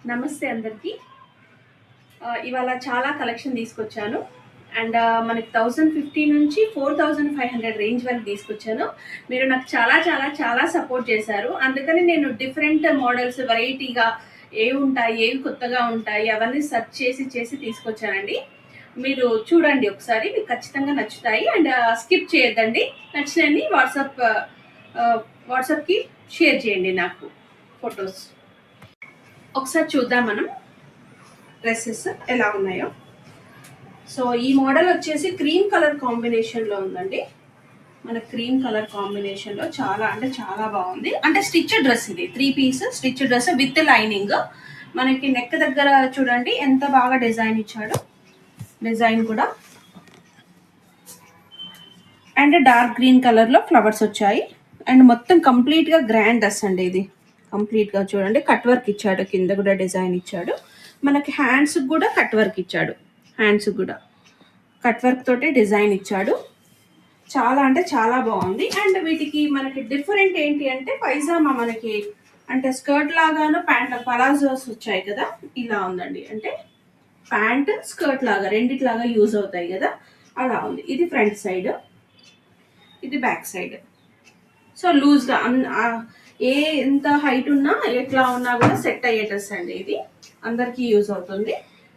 నమస్తే అందరికీ. ఇవాళ చాలా కలెక్షన్ తీసుకొచ్చాను. అండ్ మనకి 1050 నుంచి 4500 రేంజ్ వరకు తీసుకొచ్చాను. మీరు నాకు చాలా చాలా చాలా సపోర్ట్ చేశారు. అందుకని నేను డిఫరెంట్ మోడల్స్ వెరైటీగా ఏవి ఉంటాయి, ఏవి కొత్తగా ఉంటాయి అవన్నీ సెర్చ్ చేసి తీసుకొచ్చానండి. మీరు చూడండి ఒకసారి, మీకు ఖచ్చితంగా నచ్చుతాయి. అండ్ స్కిప్ చేయొద్దండి. నచ్చినన్ని వాట్సాప్కి షేర్ చేయండి నాకు ఫొటోస్. ఒకసారి చూద్దాం మనం డ్రెస్సెస్ ఎలా ఉన్నాయో. సో ఈ మోడల్ వచ్చేసి క్రీమ్ కలర్ కాంబినేషన్లో ఉందండి. మన క్రీమ్ కలర్ కాంబినేషన్లో చాలా అంటే చాలా బాగుంది. అంటే స్టిచ్ డ్రెస్, ఇది 3 piece stitch dress with lining. మనకి నెక్ దగ్గర చూడండి ఎంత బాగా డిజైన్ ఇచ్చాడు. డిజైన్ కూడా అండ్ డార్క్ గ్రీన్ కలర్లో ఫ్లవర్స్ వచ్చాయి. అండ్ మొత్తం కంప్లీట్గా గ్రాండ్ డ్రెస్ అండి ఇది. కంప్లీట్గా చూడండి కట్ వర్క్ ఇచ్చాడు, కింద కూడా డిజైన్ ఇచ్చాడు. మనకి హ్యాండ్స్ కూడా కట్ వర్క్ ఇచ్చాడు. హ్యాండ్స్ కూడా కట్ వర్క్ తోటి డిజైన్ ఇచ్చాడు. చాలా అంటే చాలా బాగుంది. అండ్ వీటికి మనకి డిఫరెంట్ ఏంటి అంటే పైజామా మనకి అంటే స్కర్ట్ లాగాను ప్యాంట్ పలాజోస్ వచ్చాయి కదా, ఇలా ఉందండి. అంటే ప్యాంట్ స్కర్ట్ లాగా రెండిట్లాగా యూజ్ అవుతాయి కదా, అలా ఉంది. ఇది ఫ్రంట్ సైడ్, ఇది బ్యాక్ సైడ్. సో లూజ్గా ఎంత హైట్ ఉన్నా ఎట్లా ఉన్నా కూడా సెట్ అయ్యే డ్రెస్ అండి ఇది. అందరికీ యూజ్ అవుతుంది.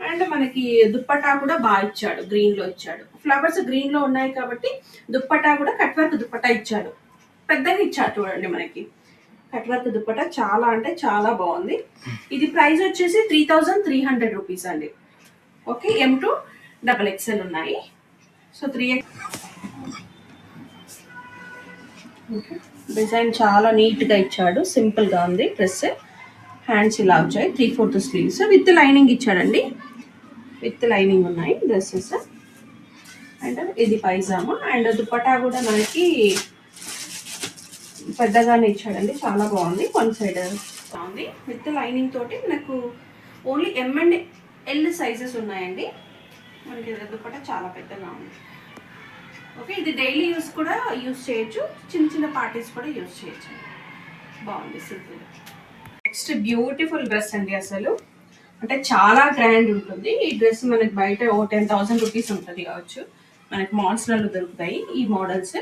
అండ్ మనకి దుప్పటా కూడా బాగా ఇచ్చాడు, గ్రీన్లో ఇచ్చాడు. ఫ్లవర్స్ గ్రీన్లో ఉన్నాయి కాబట్టి దుప్పటా కూడా కట్ వర్క్ దుప్పటా ఇచ్చాడు. పెద్దగా ఇచ్చాడు చూడండి. మనకి కట్ వర్క్ దుప్పటా చాలా అంటే చాలా బాగుంది. ఇది ప్రైస్ వచ్చేసి 3300 రూపీస్ అండి. ఓకే, M2 XXL ఉన్నాయి. సో 3X డిజైన్ చాలా నీట్గా ఇచ్చాడు. సింపుల్గా ఉంది డ్రెస్. హ్యాండ్స్ ఇలా వచ్చాయి, 3/4 స్లీవ్స్ విత్ లైనింగ్ ఇచ్చాడండి. విత్ లైనింగ్ ఉన్నాయి డ్రెస్సెస్. అండ్ ఇది పైజామా. అండ్ దుపట్టా కూడా మనకి పెద్దగానే ఇచ్చాడండి, చాలా బాగుంది. వన్ సైడ్ బాగుంది విత్ లైనింగ్ తోటి. మనకు only M and L sizes ఉన్నాయండి. మనకి దుపట్టా చాలా పెద్దగా ఉంది. ఓకే, ఇది డైలీ యూస్ కూడా యూస్ చేయొచ్చు, చిన్న చిన్న పార్టీస్ కూడా యూస్ చేయొచ్చు. బాగుంది సింపుల్. నెక్స్ట్ బ్యూటిఫుల్ డ్రెస్ అండి. అసలు అంటే చాలా గ్రాండ్ ఉంటుంది ఈ డ్రెస్. మనకి బయట 10,000 రూపీస్ ఉంటుంది కావచ్చు. మనకి మాల్స్లలో దొరుకుతాయి ఈ మోడల్స్.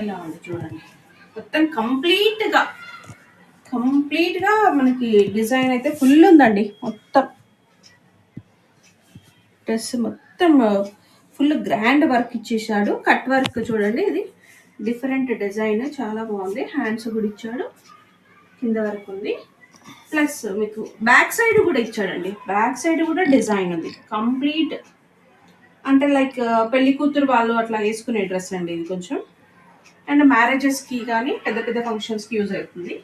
ఎలా ఉంది చూడండి. మొత్తం కంప్లీట్గా మనకి డిజైన్ అయితే ఫుల్ ఉందండి. మొత్తం డ్రెస్ మొత్తం ఫుల్ గ్రాండ్ వర్క్ ఇచ్చేసాడు. కట్ వర్క్ చూడండి, ఇది డిఫరెంట్ డిజైన్, చాలా బాగుంది. హ్యాండ్స్ కూడా ఇచ్చాడు, కింద వరకు ఉంది. ప్లస్ మీకు బ్యాక్ సైడ్ కూడా ఇచ్చాడండి. బ్యాక్ సైడ్ కూడా డిజైన్ ఉంది కంప్లీట్. అంటే లైక్ పెళ్లి కూతురు వాళ్ళు అట్లా వేసుకునే డ్రెస్ అండి ఇది కొంచెం. అండ్ మ్యారేజెస్కి కానీ పెద్ద పెద్ద ఫంక్షన్స్కి యూజ్ అవుతుంది.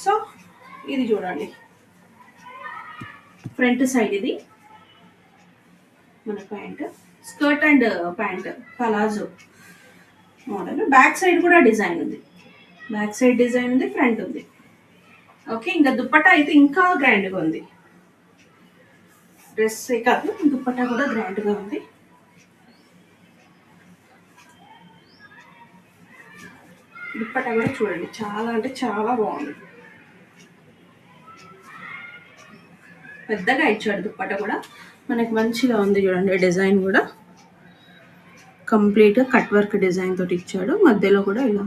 సో ఇది చూడండి ఫ్రంట్ సైడ్. ఇది మన pant, skirt and pant palazzo model. Back side కూడా డిజైన్ ఉంది. బ్యాక్ సైడ్ డిజైన్ ఉంది, ఫ్రంట్ ఉంది. ఓకే, ఇంకా దుప్పట్టా అయితే ఇంకా గ్రాండ్గా ఉంది. డ్రెస్ కాదు, దుప్పట్టా కూడా గ్రాండ్గా ఉంది. దుప్పట్టా కూడా చూడండి చాలా అంటే చాలా బాగుంది. పెద్దగా ఇచ్చాడు దుప్పట్టా కూడా. మనకి మంచిగా ఉంది చూడండి. డిజైన్ కూడా కంప్లీట్గా కట్ వర్క్ డిజైన్ తోటి ఇచ్చాడు. మధ్యలో కూడా ఇలా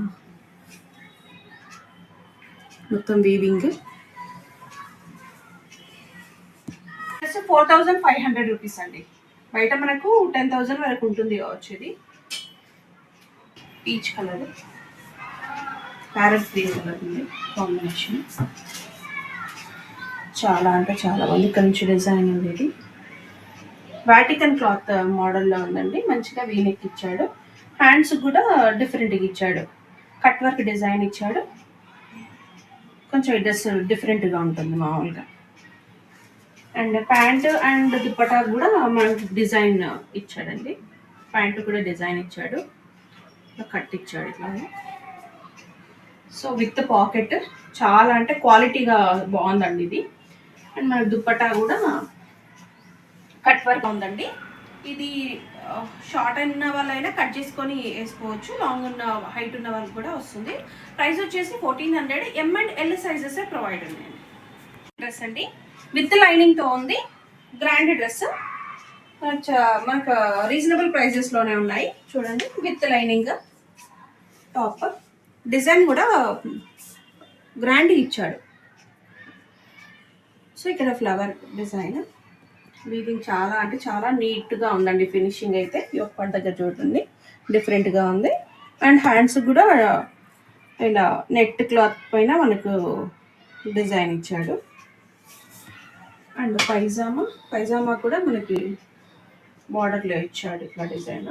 మొత్తం వీవింగ్. 4500 రూపీస్ అండి. బయట మనకు 10,000 వరకు ఉంటుంది కావచ్చు. ఇది peach colour, parrot green colour ఉంది కాంబినేషన్. చాలా అంటే చాలా బాగుంది. కంచి డిజైన్ ఉంది. ఇది వాటికన్ క్లాత్ మోడల్లో ఉందండి. మంచిగా వీనెక్ ఇచ్చాడు. హ్యాండ్స్ కూడా డిఫరెంట్గా ఇచ్చాడు. కట్ వర్క్ డిజైన్ ఇచ్చాడు. కొంచెం డ్రెస్ డిఫరెంట్గా ఉంటుంది మామూలుగా. అండ్ ప్యాంట్ అండ్ దుప్పటా కూడా మనకి డిజైన్ ఇచ్చాడండి. ప్యాంట్ కూడా డిజైన్ ఇచ్చాడు, కట్ ఇచ్చాడు ఇట్లా. సో విత్ పాకెట్, చాలా అంటే క్వాలిటీగా బాగుందండి ఇది. అండ్ మన దుప్పటా కూడా కట్ వర్క్ ఉందండి. ఇది షార్ట్ ఉన్న వాళ్ళైనా కట్ చేసుకొని వేసుకోవచ్చు, లాంగ్ ఉన్న హైట్ ఉన్న వాళ్ళకి కూడా వస్తుంది. ప్రైస్ వచ్చేసి 1400. M and L sizes provide ఉన్నాయండి. డ్రెస్ అండి విత్ లైనింగ్తో ఉంది, గ్రాండ్ డ్రెస్. మనకు రీజనబుల్ ప్రైజెస్లోనే ఉన్నాయి చూడండి. విత్ లైనింగ్ టాప్, డిజైన్ కూడా గ్రాండ్ ఇచ్చాడు. సో ఇక్కడ ఫ్లవర్ డిజైన్, వీవింగ్ చాలా అంటే చాలా నీట్గా ఉందండి. ఫినిషింగ్ అయితే యొక్క దగ్గర చూడండి డిఫరెంట్గా ఉంది. అండ్ హ్యాండ్స్ కూడా ఇలా నెట్ క్లాత్ పైన మనకు డిజైన్ ఇచ్చాడు. అండ్ పైజామా కూడా మనకి బార్డర్లో ఇచ్చాడు ఇట్లా డిజైన్.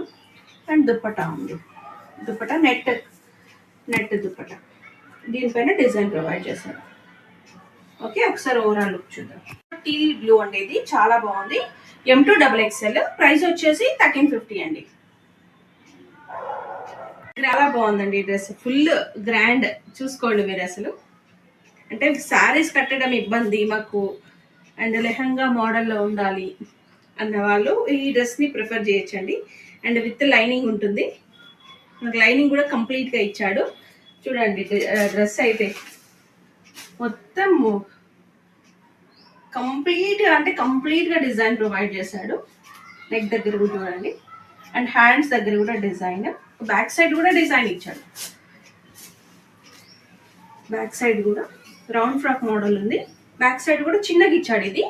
అండ్ దుప్పటా ఉంది, దుప్పటా నెట్ దుప్పటా, దీనిపైన డిజైన్ ప్రొవైడ్ చేశారు. ఓకే, ఒకసారి ఓవరాల్ లుక్ చూద్దాం. టీ బ్లూ అండి, ఇది చాలా బాగుంది. M2XXL, ప్రైస్ వచ్చేసి 1350 అండి. చాలా బాగుందండి ఈ డ్రెస్, ఫుల్ గ్రాండ్. చూసుకోండి మీరు అసలు, అంటే శారీస్ కట్టడం ఇబ్బంది మాకు అండ్ లెహంగా మోడల్లో ఉండాలి అన్న వాళ్ళు ఈ డ్రెస్ని ప్రిఫర్ చేయొచ్చండి. అండ్ విత్ లైనింగ్ ఉంటుంది, మనకు లైనింగ్ కూడా కంప్లీట్గా ఇచ్చాడు. చూడండి డ్రెస్ అయితే మొత్తం కంప్లీట్గా డిజైన్ ప్రొవైడ్ చేశాడు. నెక్ దగ్గర కూడా చూడండి, అండ్ హ్యాండ్స్ దగ్గర కూడా డిజైన్, బ్యాక్ సైడ్ కూడా డిజైన్ ఇచ్చాడు. బ్యాక్ సైడ్ కూడా రౌండ్ ఫ్రాక్ మోడల్ ఉంది, బ్యాక్ సైడ్ కూడా చిన్నగా ఇచ్చాడు. ఇది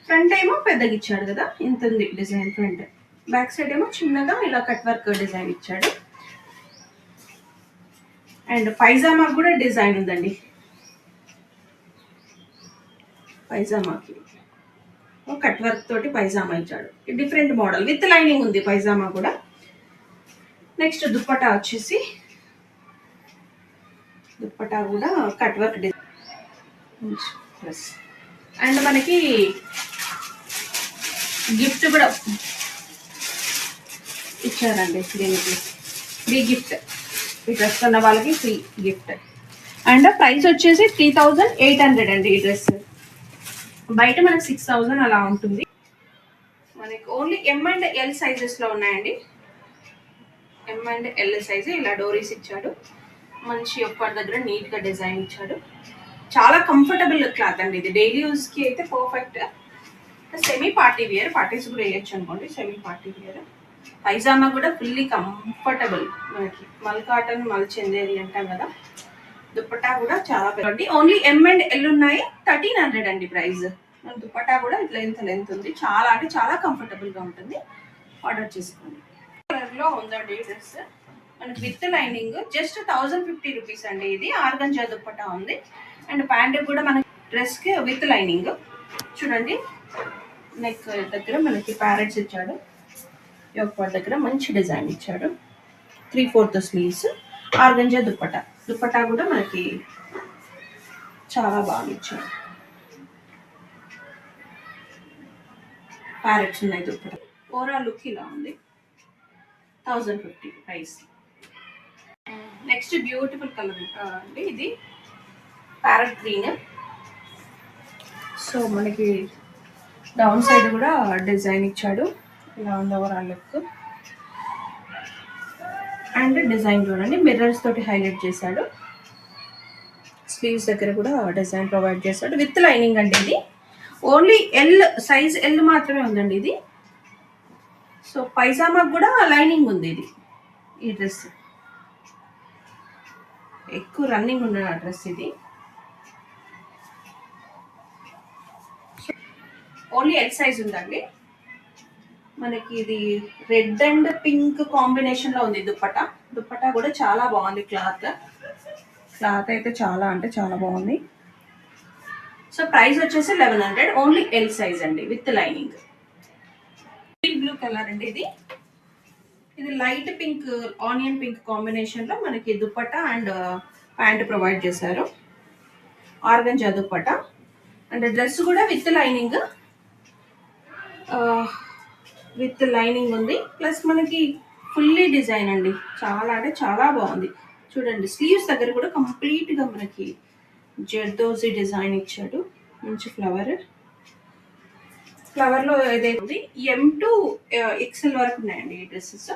ఫ్రంట్ ఏమో పెద్దగా ఇచ్చాడు కదా, ఇంత ఉంది డిజైన్ ఫ్రంట్. బ్యాక్ సైడ్ ఏమో చిన్నగా ఇలా కట్ వర్క్ డిజైన్ ఇచ్చాడు. అండ్ పైజామా కూడా డిజైన్ ఉందండి, పైజామాకి కట్ వర్క్ తోటి పైజామా ఇచ్చాడు. డిఫరెంట్ మోడల్ విత్ లైనింగ్ ఉంది పైజామా కూడా. నెక్స్ట్ దుప్పటా వచ్చేసి, దుప్పటా కూడా కట్ వర్క్ డిజైన్. అండ్ మనకి గిఫ్ట్ కూడా ఇచ్చారండి, దీనికి ఫ్రీ గిఫ్ట్. ఈ డ్రెస్ ఉన్న వాళ్ళకి ఫ్రీ గిఫ్ట్. అండ్ ప్రైస్ వచ్చేసి 3800 అండి. ఈ డ్రెస్ బయట మనకి 6000 అలా ఉంటుంది. మనకి ఓన్లీ ఎం అండ్ ఎల్ సైజెస్లో ఉన్నాయండి. ఎం అండ్ ఎల్ సైజ్ ఇలా డోరీస్ ఇచ్చాడు, మంచి ఒక్క దగ్గర నీట్గా డిజైన్ ఇచ్చాడు. చాలా కంఫర్టబుల్ క్లాత్ అండి ఇది, డైలీ యూస్కి అయితే perfect. Semi party wear, parties కూడా వేయచ్చు అనుకోండి. Semi party wear. పైజామా కూడా ఫుల్లీ కంఫర్టబుల్, మనకి మల్ కాటన్ మల్ చందేరి అంటాం కదా. దుప్పటా కూడా చాలా పెద్దది. ఓన్లీ ఎం అండ్ ఎల్ ఉన్నాయి, 1300 అండి ప్రైస్. దుప్పటా కూడా ఇట్లా లెంత్ ఉంది, చాలా అంటే చాలా కంఫర్టబుల్గా ఉంటుంది. ఆర్డర్ చేసుకోండి. కలర్లో ఉందండి డ్రెస్, మనకి విత్ లైనింగ్ జస్ట్ 1050 రూపీస్ అండి. ఇది ఆర్గంజా దుప్పటా ఉంది. అండ్ ప్యాంట్ కూడా మనకి డ్రెస్కి విత్ లైనింగ్. చూడండి నెక్ దగ్గర మనకి ప్యారెట్స్ ఇచ్చాడు, యొక్క దగ్గర మంచి డిజైన్ ఇచ్చాడు. 3/4 స్లీవ్స్, ఆర్గంజా దుప్పటా కూడా మనకి చాలా బాగా ఇచ్చాడు. ప్యారెట్స్ ఉన్నాయి దుప్పటా. ఓవరాల్ లుక్ ఇలా ఉంది, 1050 ప్రైస్. నెక్స్ట్ బ్యూటిఫుల్ కలర్ అండి, ఇది ప్యారెట్ గ్రీన్. సో మనకి డౌన్ సైడ్ కూడా డిజైన్ ఇచ్చాడు, ఇలా ఉంది ఓవరాల్ లుక్. అండ్ డిజైన్ చూడండి మిర్రర్స్ తోటి హైలైట్ చేశాడు. స్లీవ్స్ దగ్గర కూడా డిజైన్ ప్రొవైడ్ చేశాడు విత్ లైనింగ్ అండి. ఇది ఓన్లీ సైజ్ ఎల్ మాత్రమే ఉందండి ఇది. సో పైజామాకు కూడా లైనింగ్ ఉంది. ఇది ఈ డ్రెస్ ఎక్కువ రన్నింగ్ ఉన్న డ్రెస్ ఇది. ఓన్లీ ఎల్ సైజ్ ఉందండి. మనకి ఇది రెడ్ అండ్ పింక్ కాంబినేషన్లో ఉంది దుప్పటా కూడా చాలా బాగుంది. క్లాత్ అయితే చాలా అంటే చాలా బాగుంది. సో ప్రైస్ వచ్చేసి 1100, ఓన్లీ ఎల్ సైజ్ అండి విత్ లైనింగ్. బ్లూ కలర్ అండి, ఇది లైట్ పింక్ ఆనియన్ పింక్ కాంబినేషన్లో మనకి దుప్పటా అండ్ ప్యాంట్ ప్రొవైడ్ చేశారు. ఆర్గంజా దుప్పటా అండ్ డ్రెస్ కూడా విత్ లైనింగ్ ఉంది. ప్లస్ మనకి ఫుల్లీ డిజైన్ అండి, చాలా అంటే చాలా బాగుంది. చూడండి స్లీవ్స్ దగ్గర కూడా కంప్లీట్గా మనకి జర్దోజీ డిజైన్ ఇచ్చాడు, మంచి ఫ్లవర్. ఫ్లవర్లో ఏదైతే M to XL వరకు ఉన్నాయండి ఈ డ్రెస్సెస్.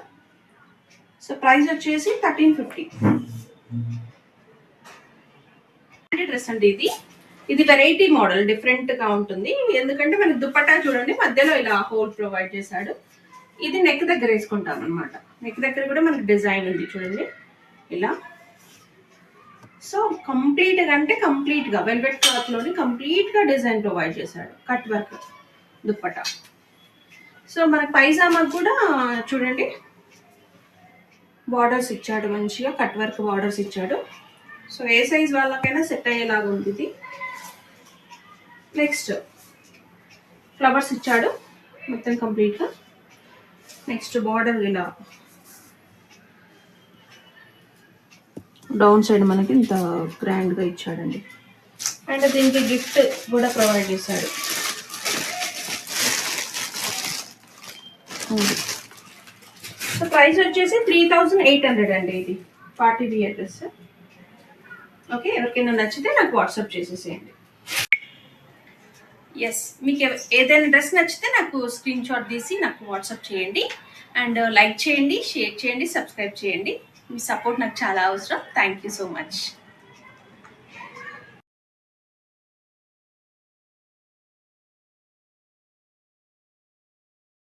సో ప్రైస్ వచ్చేసి 1350. డ్రెస్ అండి ఇది వెరైటీ మోడల్, డిఫరెంట్ గా ఉంటుంది. ఎందుకంటే మనకి దుపట్టా చూడండి మధ్యలో ఇలా హోల్ ప్రొవైడ్ చేశాడు. ఇది నెక్ దగ్గర వేసుకుంటాం అనమాట. నెక్ దగ్గర కూడా మనకి డిజైన్ ఉంది చూడండి ఇలా. సో కంప్లీట్ గా అంటే కంప్లీట్ గా వెల్వెట్ క్లాత్ లోని కంప్లీట్ గా డిజైన్ ప్రొవైడ్ చేశాడు, కట్ వర్క్ దుపట్టా. సో మనకి పైజామా కూడా చూడండి బార్డర్స్ ఇచ్చాడు, మంచిగా కట్ వర్క్ బార్డర్స్ ఇచ్చాడు. సో ఏ సైజ్ వాళ్ళకైనా సెట్ అయ్యేలాగా ఉంది. నెక్స్ట్ ఫ్లవర్స్ ఇచ్చాడు మొత్తం కంప్లీట్గా. నెక్స్ట్ బార్డర్ ఇలా డౌన్ సైడ్ మనకి ఇంత గ్రాండ్గా ఇచ్చాడండి. అండ్ దీనికి గిఫ్ట్ కూడా ప్రొవైడ్ చేశాడు. సో ప్రైస్ వచ్చేసి 3800 అండి. ఇది పార్టీ వియర్ డ్రెస్. ఓకే, ఎవరికైనా నచ్చితే నాకు వాట్సాప్ చేసేసేయండి. ఎస్, మీకు ఏదైనా డ్రెస్ నచ్చితే నాకు స్క్రీన్ షాట్ తీసి నాకు వాట్సాప్ చేయండి. అండ్ లైక్ చేయండి, షేర్ చేయండి, సబ్స్క్రైబ్ చేయండి. మీ సపోర్ట్ నాకు చాలా అవసరం. Thank you so much.